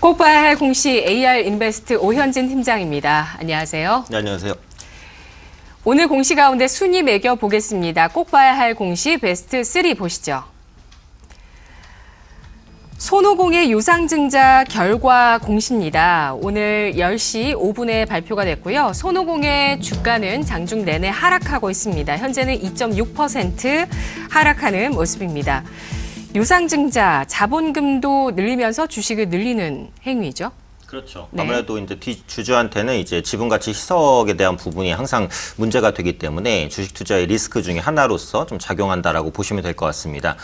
꼭 봐야 할 공시 AR 인베스트 오현진 팀장입니다. 안녕하세요. 네, 안녕하세요. 오늘 공시 가운데 순위 매겨 보겠습니다. 꼭 봐야 할 공시 베스트 3 보시죠. 손오공의 유상증자 결과 공시입니다. 오늘 10시 5분에 발표가 됐고요. 손오공의 주가는 장중 내내 하락하고 있습니다. 현재는 2.6% 하락하는 모습입니다. 유상증자, 자본금도 늘리면서 주식을 늘리는 행위죠. 그렇죠. 네. 아무래도 이제 주주한테는 이제 지분 가치 희석에 대한 부분이 항상 문제가 되기 때문에 주식 투자의 리스크 중에 하나로서 좀 작용한다라고 보시면 될 것 같습니다.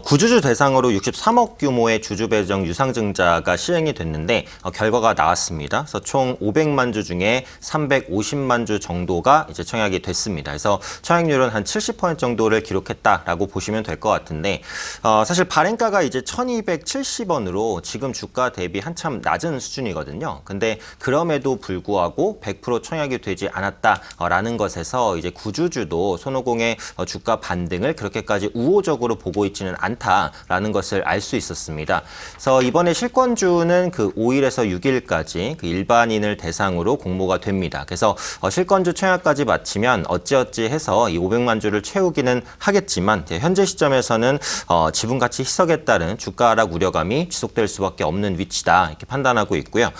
구주주 대상으로 63억 규모의 주주 배정 유상증자가 시행이 됐는데 결과가 나왔습니다. 그래서 총 500만 주 중에 350만 주 정도가 이제 청약이 됐습니다. 그래서 청약률은 한 70% 정도를 기록했다라고 보시면 될 것 같은데 사실 발행가가 이제 1,270원으로 지금 주가 대비 한참 낮은 수준이거든요. 근데 그럼에도 불구하고 100% 청약이 되지 않았다라는 것에서 이제 구주주도 손오공의 주가 반등을 그렇게까지 우호적으로 보고 있지는 않다라는 것을 알 수 있었습니다. 그래서 이번에 실권주는 그 5일에서 6일까지 그 일반인을 대상으로 공모가 됩니다. 그래서 실권주 청약까지 마치면 어찌어찌 해서 이 500만 주를 채우기는 하겠지만 현재 시점에서는 지분 가치 희석에 따른 주가 하락 우려감이 지속될 수밖에 없는 위치다 이렇게 판단하고 있고요.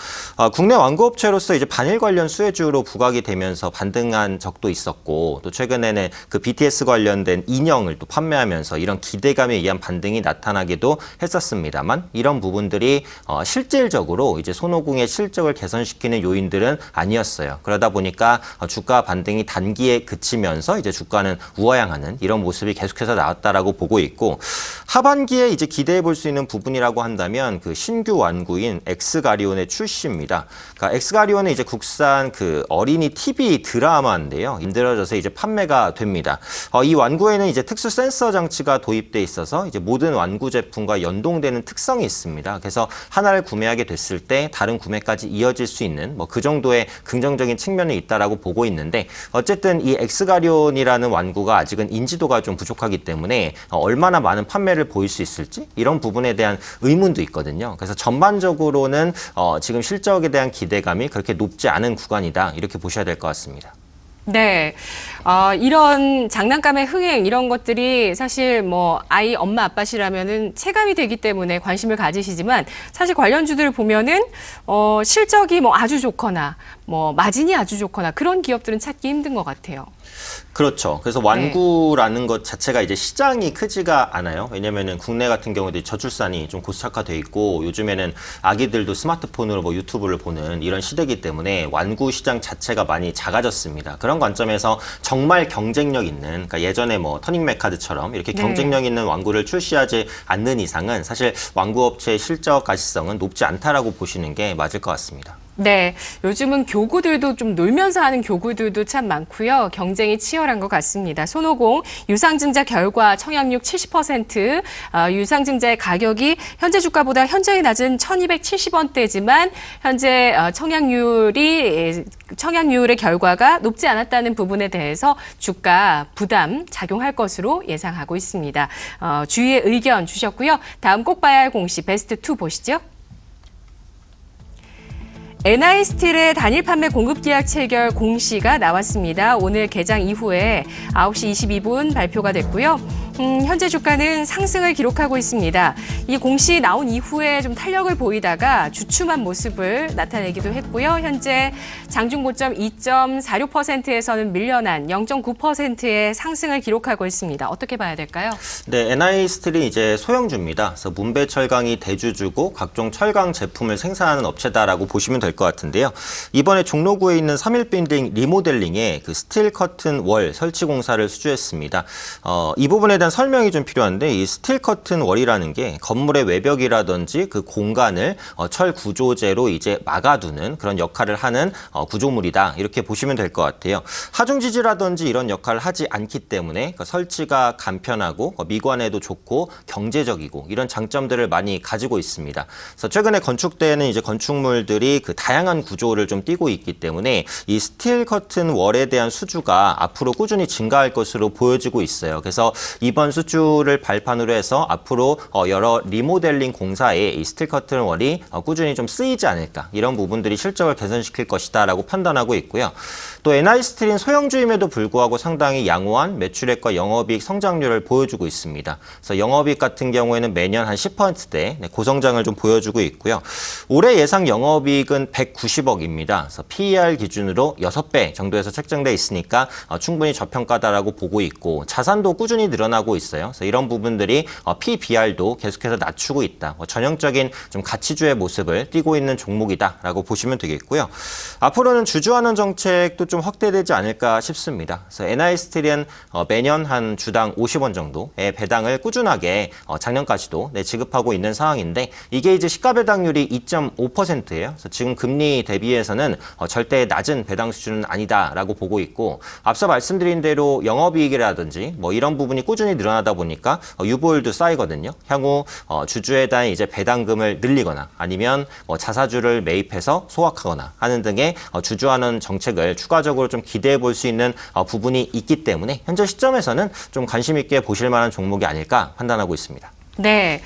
국내 완구업체로서 이제 반일 관련 수혜주로 부각이 되면서 반등한 적도 있었고 또 최근에는 그 BTS 관련된 인형을 또 판매하면서 이런 기대감에 의한 반등이 나타나기도 했었습니다만 이런 부분들이 실질적으로 이제 손오공의 실적을 개선시키는 요인들은 아니었어요. 그러다 보니까 주가 반등이 단기에 그치면서 이제 주가는 우하향하는 이런 모습이 계속해서 나왔다라고 보고 있고 하반기에 이제 기대해 볼 수 있는 부분이라고 한다면 그 신규 완구인 엑스가리온의 출시입니다. 그러니까 엑스가리온은 이제 국산 그 어린이 TV 드라마인데요. 만들어져서 이제 판매가 됩니다. 이 완구에는 이제 특수 센서 장치가 도입돼 있어서 이제 모든 완구 제품과 연동되는 특성이 있습니다. 그래서 하나를 구매하게 됐을 때 다른 구매까지 이어질 수 있는 뭐 그 정도의 긍정적인 측면이 있다라고 보고 있는데 어쨌든 이 엑스가리온이라는 완구가 아직은 인지도가 좀 부족하기 때문에 얼마나 많은 판매를 보일 수 있을지 이런 부분에 대한 의문도 있거든요. 그래서 전반적으로는 지금 실적에 대한 기대감이 그렇게 높지 않은 구간이다 이렇게 보셔야 될 것 같습니다. 네. 이런 장난감의 흥행 이런 것들이 사실 뭐 아이 엄마 아빠시라면은 체감이 되기 때문에 관심을 가지시지만 사실 관련주들을 보면은 실적이 뭐 아주 좋거나 뭐 마진이 아주 좋거나 그런 기업들은 찾기 힘든 것 같아요. 그렇죠. 그래서 완구라는 것 자체가 이제 시장이 크지가 않아요. 왜냐면은 국내 같은 경우도 저출산이 좀 고착화돼 있고 요즘에는 아기들도 스마트폰으로 뭐 유튜브를 보는 이런 시대이기 때문에 완구 시장 자체가 많이 작아졌습니다. 그런 관점에서 정말 경쟁력 있는, 그러니까 예전에 뭐 터닝메카드처럼 이렇게 경쟁력 있는 완구를 출시하지 않는 이상은 사실 완구 업체의 실적 가시성은 높지 않다라고 보시는 게 맞을 것 같습니다. 네, 요즘은 교구들도 좀 놀면서 하는 교구들도 참 많고요. 경쟁이 치열한 것 같습니다. 손오공 유상증자 결과 청약률 70%, 유상증자의 가격이 현재 주가보다 현저히 낮은 1,270원대지만 현재 청약률의 결과가 높지 않았다는 부분에 대해서 주가 부담 작용할 것으로 예상하고 있습니다. 주위의 의견 주셨고요. 다음 꼭 봐야 할 공시 베스트 2 보시죠. NI스틸의 단일 판매 공급 계약 체결 공시가 나왔습니다. 오늘 개장 이후에 9시 22분 발표가 됐고요. 현재 주가는 상승을 기록하고 있습니다. 이 공시 나온 이후에 좀 탄력을 보이다가 주춤한 모습을 나타내기도 했고요. 현재 장중 고점 2.46%에서는 밀려난 0.9%의 상승을 기록하고 있습니다. 어떻게 봐야 될까요? 네, NI스틸이 이제 소형주입니다. 그래서 문배철강이 대주주고 각종 철강 제품을 생산하는 업체다라고 보시면 될 것 같은데요. 이번에 종로구에 있는 3일빌딩 리모델링에 그 스틸 커튼 월 설치 공사를 수주했습니다. 이 부분에 대한 설명이 좀 필요한데 이 스틸 커튼 월이라는 게 건물의 외벽이라든지 그 공간을 철 구조재로 이제 막아두는 그런 역할을 하는 구조물이다 이렇게 보시면 될 것 같아요. 하중 지지라든지 이런 역할을 하지 않기 때문에 설치가 간편하고 미관에도 좋고 경제적이고 이런 장점들을 많이 가지고 있습니다. 그래서 최근에 건축대에는 이제 건축물들이 그 다양한 구조를 좀 띠고 있기 때문에 이 스틸 커튼 월에 대한 수주가 앞으로 꾸준히 증가할 것으로 보여지고 있어요. 그래서 이 이번 수주를 발판으로 해서 앞으로 여러 리모델링 공사에 이 스틸 커튼월이 꾸준히 좀 쓰이지 않을까, 이런 부분들이 실적을 개선시킬 것이다라고 판단하고 있고요. 또 NI스틸은 소형주임에도 불구하고 상당히 양호한 매출액과 영업이익 성장률을 보여주고 있습니다. 그래서 영업이익 같은 경우에는 매년 한 10%대 고성장을 좀 보여주고 있고요. 올해 예상 영업이익은 190억입니다. 그래서 PER 기준으로 6배 정도에서 책정돼 있으니까 충분히 저평가다라고 보고 있고, 자산도 꾸준히 늘어나고 있어요. 그래서 이런 부분들이 PBR도 계속해서 낮추고 있다. 전형적인 좀 가치주의 모습을 띠고 있는 종목이다라고 보시면 되겠고요. 앞으로는 주주환원 정책도 좀 확대되지 않을까 싶습니다. 그래서 NI스틸은 매년 한 주당 50원 정도의 배당을 꾸준하게 작년까지도 지급하고 있는 상황인데, 이게 이제 시가 배당률이 2.5%예요. 그래서 지금 금리 대비해서는 절대 낮은 배당 수준은 아니다라고 보고 있고, 앞서 말씀드린 대로 영업이익이라든지 뭐 이런 부분이 꾸준히 늘어나다 보니까 유보율도 쌓이거든요. 향후 주주에 대한 이제 배당금을 늘리거나 아니면 뭐 자사주를 매입해서 소각하거나 하는 등의 주주환원 정책을 추가적으로 좀 기대해 볼 수 있는 부분이 있기 때문에 현재 시점에서는 좀 관심 있게 보실 만한 종목이 아닐까 판단하고 있습니다. 네.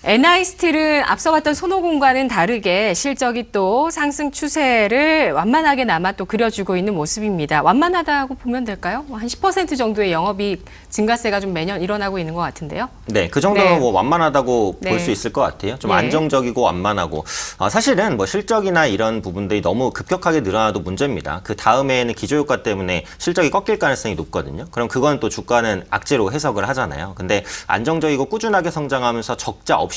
NI스틸은 앞서 봤던 손오공과는 다르게 실적이 또 상승 추세를 완만하게나마 또 그려주고 있는 모습입니다. 완만하다고 보면 될까요? 한 10% 정도의 영업이익 증가세가 좀 매년 일어나고 있는 것 같은데요. 네, 그 정도는 네. 뭐 완만하다고 네. 볼 수 있을 것 같아요. 좀 예. 안정적이고 완만하고. 사실은 뭐 실적이나 이런 부분들이 너무 급격하게 늘어나도 문제입니다. 그 다음에는 기저효과 때문에 실적이 꺾일 가능성이 높거든요. 그럼 그건 또 주가는 악재로 해석을 하잖아요. 근데 안정적이고 꾸준하게 성장하면서 적자 없이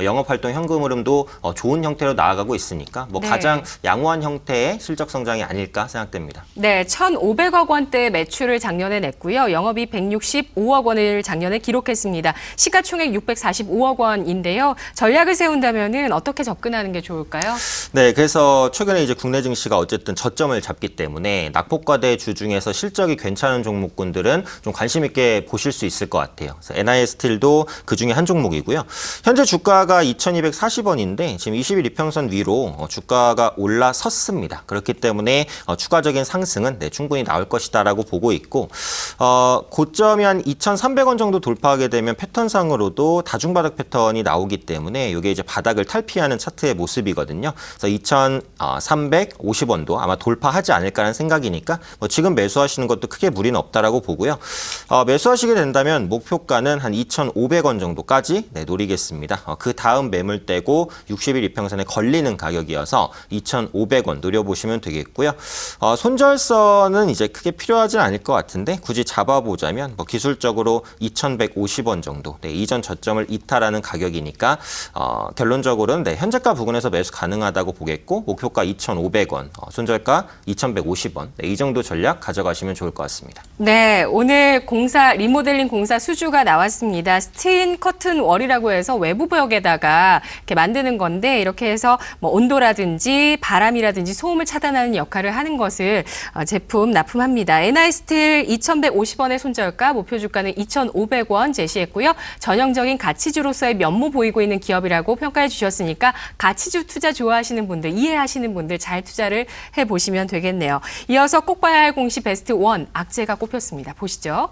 영업활동 현금 흐름도 좋은 형태로 나아가고 있으니까 뭐 네. 가장 양호한 형태의 실적 성장이 아닐까 생각됩니다. 네, 1,500억 원대 매출을 작년에 냈고요. 영업이익 165억 원을 작년에 기록했습니다. 시가총액 645억 원인데요. 전략을 세운다면은 어떻게 접근하는 게 좋을까요? 네, 그래서 최근에 이제 국내 증시가 어쨌든 저점을 잡기 때문에 낙폭과대 주 중에서 실적이 괜찮은 종목군들은 좀 관심 있게 보실 수 있을 것 같아요. 그래서 NI스틸도 그 중에 한 종목이고요. 현재 주가가 2,240원인데 지금 20일 이평선 위로 주가가 올라섰습니다. 그렇기 때문에 추가적인 상승은 충분히 나올 것이다라고 보고 있고, 고점이 한 2,300원 정도 돌파하게 되면 패턴상으로도 다중바닥 패턴이 나오기 때문에 이게 이제 바닥을 탈피하는 차트의 모습이거든요. 그래서 2,350원도 아마 돌파하지 않을까라는 생각이니까 지금 매수하시는 것도 크게 무리는 없다라고 보고요. 매수하시게 된다면 목표가는 한 2,500원 정도까지 노리겠습니다. 그 다음 매물대고 60일 이평선에 걸리는 가격이어서 2,500원 노려보시면 되겠고요. 손절선은 이제 크게 필요하진 않을 것 같은데 굳이 잡아보자면 뭐 기술적으로 2,150원 정도 이전 저점을 이탈하는 가격이니까 결론적으로는 현재가 부근에서 매수 가능하다고 보겠고, 목표가 2,500원, 손절가 2,150원 이 정도 전략 가져가시면 좋을 것 같습니다. 네, 오늘 리모델링 공사 수주가 나왔습니다. 스틸 커튼 월이라고 해서 외부 벽에다가 이렇게 만드는 건데, 이렇게 해서 뭐 온도라든지 바람이라든지 소음을 차단하는 역할을 하는 것을 제품 납품합니다. NI스틸 2,150원의 손절가, 목표 주가는 2,500원 제시했고요. 전형적인 가치주로서의 면모 보이고 있는 기업이라고 평가해 주셨으니까 가치주 투자 좋아하시는 분들, 이해하시는 분들 잘 투자를 해보시면 되겠네요. 이어서 꼭 봐야 할 공시 베스트 1, 악재가 꼽혔습니다. 보시죠.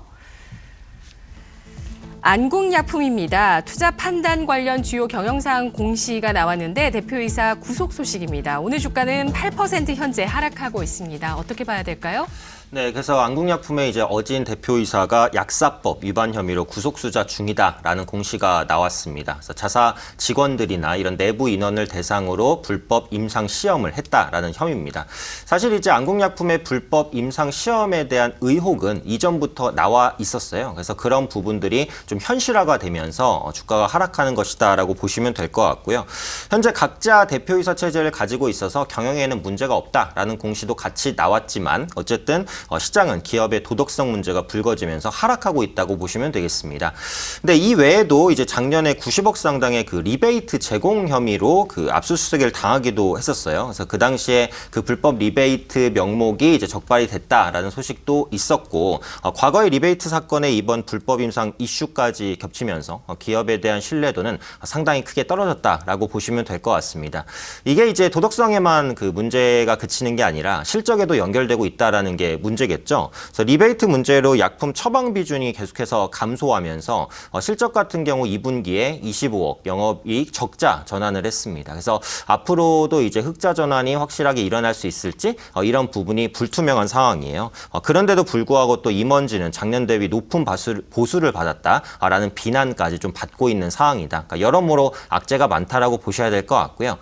안국약품입니다. 투자 판단 관련 주요 경영사항 공시가 나왔는데 대표이사 구속 소식입니다. 오늘 주가는 8% 현재 하락하고 있습니다. 어떻게 봐야 될까요? 네, 그래서 안국약품의 이제 어진 대표이사가 약사법 위반 혐의로 구속수사 중이다라는 공시가 나왔습니다. 그래서 자사 직원들이나 이런 내부 인원을 대상으로 불법 임상 시험을 했다라는 혐의입니다. 사실 이제 안국약품의 불법 임상 시험에 대한 의혹은 이전부터 나와 있었어요. 그래서 그런 부분들이 좀 현실화가 되면서 주가가 하락하는 것이다라고 보시면 될 것 같고요. 현재 각자 대표이사 체제를 가지고 있어서 경영에는 문제가 없다라는 공시도 같이 나왔지만 어쨌든 시장은 기업의 도덕성 문제가 불거지면서 하락하고 있다고 보시면 되겠습니다. 근데 이 외에도 이제 작년에 90억 상당의 그 리베이트 제공 혐의로 그 압수수색을 당하기도 했었어요. 그래서 그 당시에 그 불법 리베이트 명목이 이제 적발이 됐다라는 소식도 있었고, 과거의 리베이트 사건에 이번 불법 임상 이슈까지 겹치면서 기업에 대한 신뢰도는 상당히 크게 떨어졌다라고 보시면 보시면 될 것 같습니다. 이게 이제 도덕성에만 그 문제가 그치는 게 아니라 실적에도 연결되고 있다라는 게 문제겠죠. 그래서 리베이트 문제로 약품 처방 비중이 계속해서 감소하면서 실적 같은 경우 2분기에 25억 영업이익 적자 전환을 했습니다. 그래서 앞으로도 이제 흑자 전환이 확실하게 일어날 수 있을지 이런 부분이 불투명한 상황이에요. 그런데도 불구하고 또 임원진은 작년 대비 높은 보수를 받았다라는 비난까지 좀 받고 있는 상황이다. 그러니까 여러모로 악재가 많다라고 보셔야 될 것 같고요.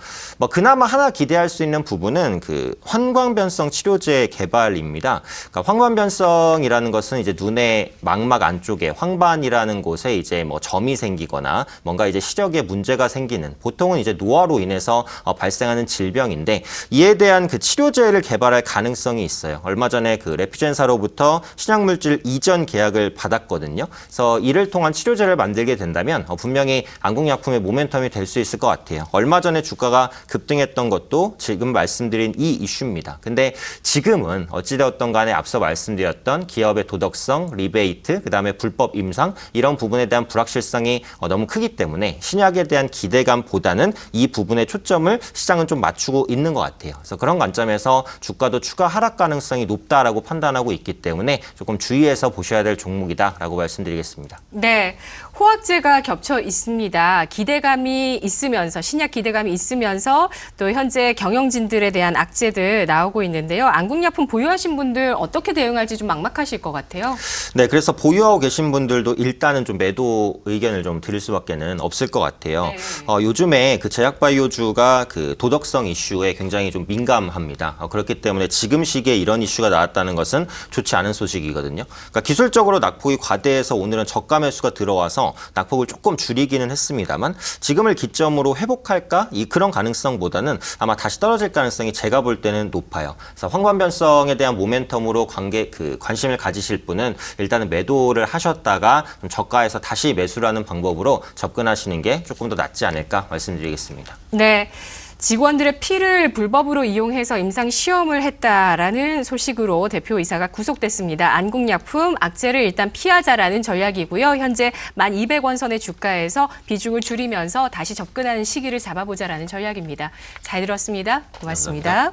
그나마 하나 기대할 수 있는 부분은 그 환광변성 치료제 개발입니다. 그러니까 황반변성이라는 것은 이제 눈의 망막 안쪽에 황반이라는 곳에 이제 점이 생기거나 뭔가 이제 시력에 문제가 생기는 보통은 이제 노화로 인해서 발생하는 질병인데 이에 대한 그 치료제를 개발할 가능성이 있어요. 얼마 전에 그 레퓨젠사로부터 신약물질 이전 계약을 받았거든요. 그래서 이를 통한 치료제를 만들게 된다면 분명히 안국약품의 모멘텀이 될 수 있을 것 같아요. 얼마 전에 주가가 급등했던 것도 지금 말씀드린 이 이슈입니다. 근데 지금은 어찌되었던 간에 앞서 말씀드렸던 기업의 도덕성, 리베이트, 그다음에 불법 임상 이런 부분에 대한 불확실성이 너무 크기 때문에 신약에 대한 기대감보다는 이 부분에 초점을 시장은 좀 맞추고 있는 것 같아요. 그래서 그런 관점에서 주가도 추가 하락 가능성이 높다라고 판단하고 있기 때문에 조금 주의해서 보셔야 될 종목이다라고 말씀드리겠습니다. 네, 호황제가 겹쳐 있습니다. 기대감이 있으면서 신약 기대감이 있으면서 또 현재 경영진들에 대한 악재들 나오고 있는데요. 안국약품 보유하신 분들 어떻게 대응할지 좀 막막하실 것 같아요. 네, 그래서 보유하고 계신 분들도 일단은 좀 매도 의견을 좀 드릴 수밖에는 없을 것 같아요. 네. 요즘에 그 제약바이오주가 그 도덕성 이슈에 굉장히 좀 민감합니다. 그렇기 때문에 지금 시기에 이런 이슈가 나왔다는 것은 좋지 않은 소식이거든요. 그러니까 기술적으로 낙폭이 과대해서 오늘은 저가 매수가 들어와서 낙폭을 조금 줄이기는 했습니다만 지금을 기점으로 회복할까? 그런 가능성보다는 아마 다시 떨어질 가능성이 제가 볼 때는 높아요. 그래서 황반변성에 대한 모멘텀으로 관심을 가지실 분은 일단은 매도를 하셨다가 좀 저가에서 다시 매수를 하는 방법으로 접근하시는 게 조금 더 낫지 않을까 말씀드리겠습니다. 네. 직원들의 피를 불법으로 이용해서 임상 시험을 했다라는 소식으로 대표이사가 구속됐습니다. 안국약품 악재를 일단 피하자라는 전략이고요. 현재 1,200원 선의 주가에서 비중을 줄이면서 다시 접근하는 시기를 잡아보자라는 전략입니다. 잘 들었습니다. 고맙습니다. 감사합니다.